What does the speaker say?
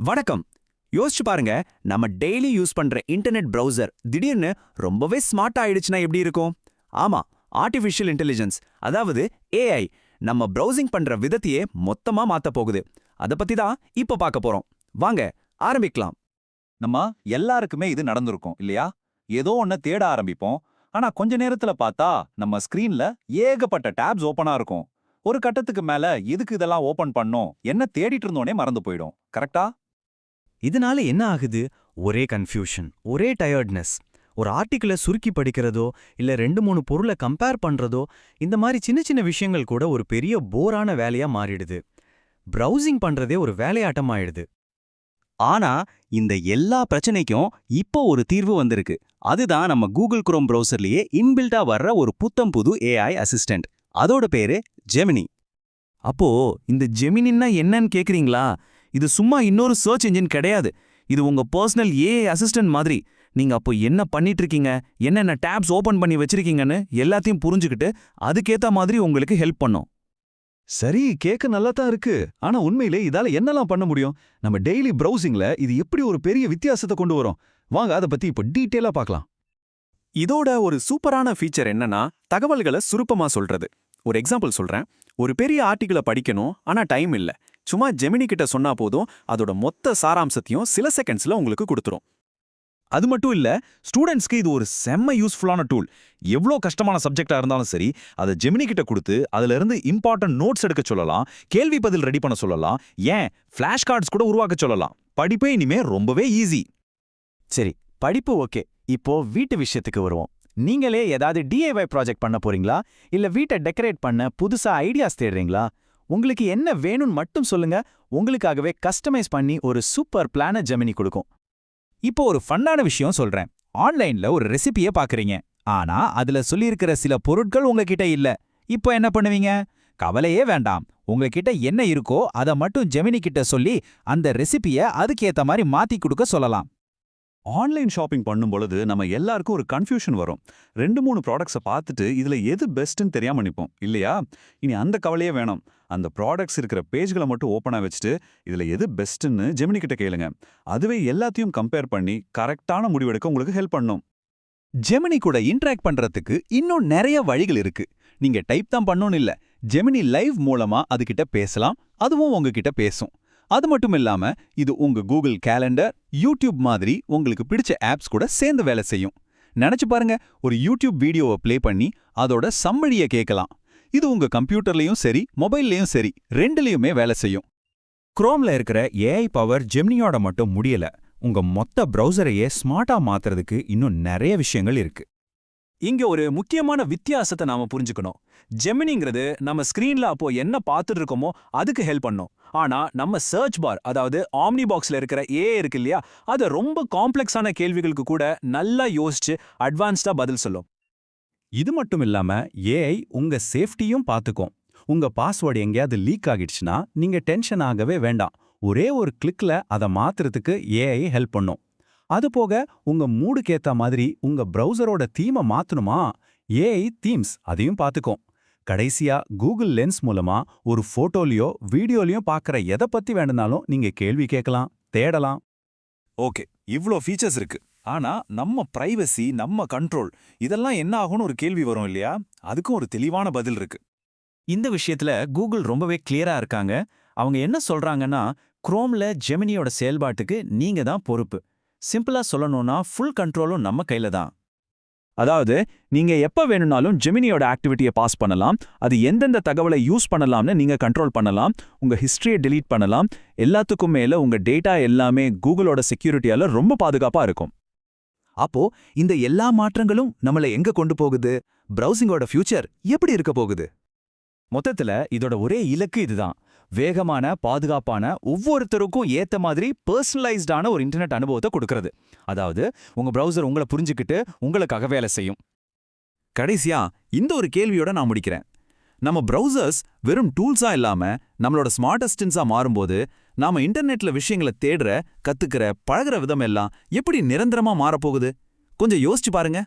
வணக்கம். யோசிச்சு பாருங்க, நம்ம டெய்லி யூஸ் பண்ற இன்டர்நெட் பிரவுசர் திடீர்னு ரொம்பவே ஸ்மார்ட் ஆயிடுச்சுன்னா எப்படி இருக்கும்? ஆமா, ஆர்டிஃபிஷியல் இன்டெலிஜென்ஸ், அதாவது ஏஐ நம்ம பிரவுசிங் பண்ற விதத்தையே மொத்தமா மாத்த போகுது. அத பத்தி தான் இப்ப பார்க்க போறோம். வாங்க ஆரம்பிக்கலாம். நம்ம எல்லாருக்குமே இது நடந்திருக்கும் இல்லையா? ஏதோ ஒன்ன தேட ஆரம்பிப்போம். ஆனா கொஞ்ச நேரத்துல பார்த்தா நம்ம ஸ்கிரீன்ல ஏகப்பட்ட டேப்ஸ் ஓபனா இருக்கும். ஒரு கட்டத்துக்கு மேல எதுக்கு இதெல்லாம் ஓபன் பண்ணோம், என்ன தேடிட்டு இருந்தோனே மறந்து போயிடும். கரெக்ட்டா? இதனால என்ன ஆகுது? ஒரே கன்ஃபியூஷன், ஒரே டயர்ட்னஸ். ஒரு ஆர்டிக்கிள சுருக்கி படிக்கிறதோ இல்ல 2-3 பொருளை கம்பேர் பண்றதோ, இந்த மாதிரி சின்ன சின்ன விஷயங்கள் கூட ஒரு பெரிய போரான வேலையா மாறிடுது. பிரவுசிங் பண்றதே ஒரு வேலையாட்டமாயிடுது. ஆனா இந்த எல்லா பிரச்சனைக்கும் இப்போ ஒரு தீர்வு வந்திருக்கு. அதுதான் நம்ம கூகுள் குரோம் பிரவுசர்லயே இன்பில்ட்டா வர்ற ஒரு புத்தம் புது ஏஐ அசிஸ்டன்ட். அதோட பேரு ஜெமினி. அப்போ இந்த ஜெமினின்னா என்னன்னு கேக்குறீங்களா? இது சும்மா இன்னொரு சர்ச் என்ஜின் கிடையாது. இது உங்க பர்சனல் ஏஐ அசிஸ்டன்ட் மாதிரி. நீங்க அப்போ என்ன பண்ணிட்டு இருக்கீங்க, என்னென்ன டேப்ஸ் ஓபன் பண்ணி வச்சிருக்கீங்கன்னு எல்லாத்தையும் புரிஞ்சுக்கிட்டு அதுக்கேத்த மாதிரி உங்களுக்கு ஹெல்ப் பண்ணும். சரி, கேட்க நல்லா தான் இருக்கு. ஆனா உண்மையிலே இதால என்னலாம் பண்ண முடியும்? நம்ம டெய்லி பிரவுசிங்ல இது எப்படி ஒரு பெரிய வித்தியாசத்தை கொண்டு வரும்? வாங்க அத பத்தி இப்ப டீடைலா பார்க்கலாம். இதோட ஒரு சூப்பரான ஃபீச்சர் என்னன்னா, தகவல்களை சுருப்பமா சொல்றது. ஒரு எக்ஸாம்பிள் சொல்றேன். ஒரு பெரிய ஆர்டிகிளை படிக்கணும், ஆனா டைம் இல்ல. சும்மா ஜெமினி கிட்ட சொன்னா போதும், அதோட மொத்த சாராம்சத்தையும் சில செகண்ட்ஸ்ல உங்களுக்கு கொடுத்துரும். அது மட்டும் இல்ல, ஸ்டூடெண்ட்ஸ்க்கு இது ஒரு செம்ம யூஸ்ஃபுல்லான டூல். எவ்வளோ கஷ்டமான சப்ஜெக்டா இருந்தாலும் சரி, அதை ஜெமினி கிட்ட கொடுத்து அதுல இருந்து இம்பார்ட்டன்ட் நோட்ஸ் எடுக்க சொல்லலாம், கேள்வி பதில் ரெடி பண்ண சொல்லலாம், ஏன் ஃபிளாஷ் கார்ட்ஸ் கூட உருவாக்க சொல்லலாம். படிப்பே இனிமே ரொம்பவே ஈஸி. சரி, படிப்பு ஓகே. இப்போ வீட்டு விஷயத்துக்கு வருவோம். நீங்களே ஏதாவது டிஐஒய் ப்ராஜெக்ட் பண்ண போறீங்களா? இல்ல வீட்டை டெக்கரேட் பண்ண புதுசா ஐடியாஸ் தேடுறீங்களா? உங்களுக்கு என்ன வேணும்னு மட்டும் சொல்லுங்க. உங்களுக்காகவே கஸ்டமைஸ் பண்ணி ஒரு சூப்பர் பிளான ஜெமினி கொடுக்கும். இப்போ ஒரு ஃபன்னான விஷயம் சொல்றேன். ஆன்லைன்ல ஒரு ரெசிபியை பார்க்கறீங்க. ஆனா அதுல சொல்லியிருக்கிற சில பொருட்கள் உங்ககிட்ட இல்ல. இப்போ என்ன பண்ணுவீங்க? கவலையே வேண்டாம். உங்ககிட்ட என்ன இருக்கோ அதை மட்டும் ஜெமினி கிட்ட சொல்லி அந்த ரெசிபியை அதுக்கேத்த மாதிரி மாத்தி கொடுக்க சொல்லலாம். ஆன்லைன் ஷாப்பிங் பண்ணும் பொழுது நம்ம எல்லாருக்கும் ஒரு கன்ஃபியூஷன் வரும். 2-3 ப்ராடக்ட்ஸை பார்த்துட்டு இதுல எது பெஸ்ட்னு தெரியாம நிப்போம் இல்லையா? இனி அந்த கவலையே வேணாம். அந்த ப்ராடக்ட்ஸ் இருக்கிற பேஜ்களை மட்டும் ஓப்பனா வச்சுட்டு இதுல எது பெஸ்ட்னு ஜெமினி கிட்ட கேளுங்க. அதுவே எல்லாத்தையும் கம்பேர் பண்ணி கரெக்டான முடிவெடுக்க உங்களுக்கு ஹெல்ப் பண்ணும். ஜெமினி கூட இன்டராக்ட் பண்றதுக்கு இன்னும் நிறைய வழிகள் இருக்கு. நீங்க டைப் தான் பண்ணணும் இல்ல. ஜெமினி லைவ் மூலமா அதுகிட்ட பேசலாம், அதுவும் உங்ககிட்ட பேசும். அது மட்டும் இல்லாம இது உங்க கூகுள் கேலண்டர், யூடியூப் மாதிரி உங்களுக்கு பிடிச்ச ஆப்ஸ் கூட சேர்ந்து வேலை செய்யும். நினைச்சு பாருங்க, ஒரு யூடியூப் வீடியோவை ப்ளே பண்ணி அதோட சம்மரியை கேட்கலாம். இது உங்க கம்ப்யூட்டர்லயும் சரி, மொபைல்லையும் சரி, ரெண்டுலயுமே வேலை செய்யும். குரோம்ல இருக்கிற ஏஐ பவர் ஜெமினியோட மட்டும் முடியல. உங்க மொத்த பிரவுசரையே ஸ்மார்ட்டா மாத்துறதுக்கு இன்னும் நிறைய விஷயங்கள் இருக்கு. இங்க ஒரு முக்கியமான வித்தியாசத்தை நாம புரிஞ்சுக்கணும். ஜெமினிங்கிறது நம்ம ஸ்கிரீன்ல அப்போ என்ன பார்த்துட்டு இருக்கோமோ அதுக்கு ஹெல்ப் பண்ணும். ஆனா நம்ம சர்ச் பார், அதாவது ஆம்னி பாக்ஸ்ல இருக்கிற ஏஐ இருக்கு இல்லையா, அது ரொம்ப காம்ப்ளெக்ஸான கேள்விகளுக்கு கூட நல்லா யோசிச்சு அட்வான்ஸ்டா பதில் சொல்லும். இது மட்டும் இல்லாம ஏஐ உங்க சேஃப்டியும் பார்த்துக்கும். உங்க பாஸ்வேர்டு எங்கேயாவது லீக் ஆகிடுச்சுன்னா நீங்க டென்ஷன் ஆகவே வேண்டாம். ஒரே ஒரு கிளிக்ல அதை மாத்துறதுக்கு ஏஐ ஹெல்ப் பண்ணும். அதுபோக உங்க மூடுக்கேத்த மாதிரி உங்க பிரவுசரோட தீமை மாத்தணுமா, ஏஐ தீம்ஸ் அதையும் பார்த்துக்கும். கடைசியா கூகுள் லென்ஸ் மூலமா ஒரு போட்டோலயோ வீடியோலயும் பார்க்குற எதை பத்தி வேணும்னாலும் நீங்க கேள்வி கேட்கலாம், தேடலாம். ஓகே, இவ்ளோ ஃபீச்சர்ஸ் இருக்கு. ஆனா நம்ம பிரைவசி, நம்ம கண்ட்ரோல் இதெல்லாம் என்ன ஆகும்னு ஒரு கேள்வி வரும் இல்லையா? அதுக்கும் ஒரு தெளிவான பதில் இருக்கு. இந்த விஷயத்துல கூகுள் ரொம்பவே கிளியரா இருக்காங்க. அவங்க என்ன சொல்றாங்கன்னா, குரோம்ல ஜெமினியோட செயல்பாட்டுக்கு நீங்க தான் பொறுப்பு. சிம்பிளா சொல்லணும்னா ஃபுல் கண்ட்ரோலும் நம்ம கையில தான். அதாவது நீங்க எப்ப வேணும்னாலும் ஜெமினியோட ஆக்டிவிட்டியை பாஸ் பண்ணலாம். அது எந்தெந்த தகவலை யூஸ் பண்ணலாம்னு நீங்க கண்ட்ரோல் பண்ணலாம். உங்க ஹிஸ்டரியை டெலீட் பண்ணலாம். எல்லாத்துக்கும் மேல உங்க டேட்டா எல்லாமே கூகுளோட செக்யூரிட்டியால ரொம்ப பாதுகாப்பா இருக்கும். அப்போ இந்த எல்லா மாற்றங்களும் நம்மளை எங்க கொண்டு போகுது? பிரவுசிங்கோட ஃபியூச்சர் எப்படி இருக்க போகுது? மொத்தத்துல இதோட ஒரே இலக்கு இதுதான். வேகமான, பாதுகாப்பான, ஒவ்வொருத்தருக்கும் ஏத்த மாதிரி பர்சனலைஸ்டான ஒரு இன்டர்நெட் அனுபவத்தை கொடுக்கறது. அதாவது உங்க பிரவுசர் உங்களை புரிஞ்சுக்கிட்டு உங்களுக்காக வேலை செய்யும். கடைசியா இந்த ஒரு கேள்வியோட நான் முடிக்கிறேன். நம்ம பிரவுசர்ஸ் வெறும் டூல்ஸா இல்லாம நம்மளோட ஸ்மார்ட் அசிஸ்டன்ஸா மாறும்போது நாம இன்டர்நெட்ல விஷயங்களை தேடுற, கத்துக்கிற, பழகுற விதம் எல்லாம் எப்படி நிரந்தரமா மாறப்போகுது? கொஞ்சம் யோசிச்சு பாருங்க.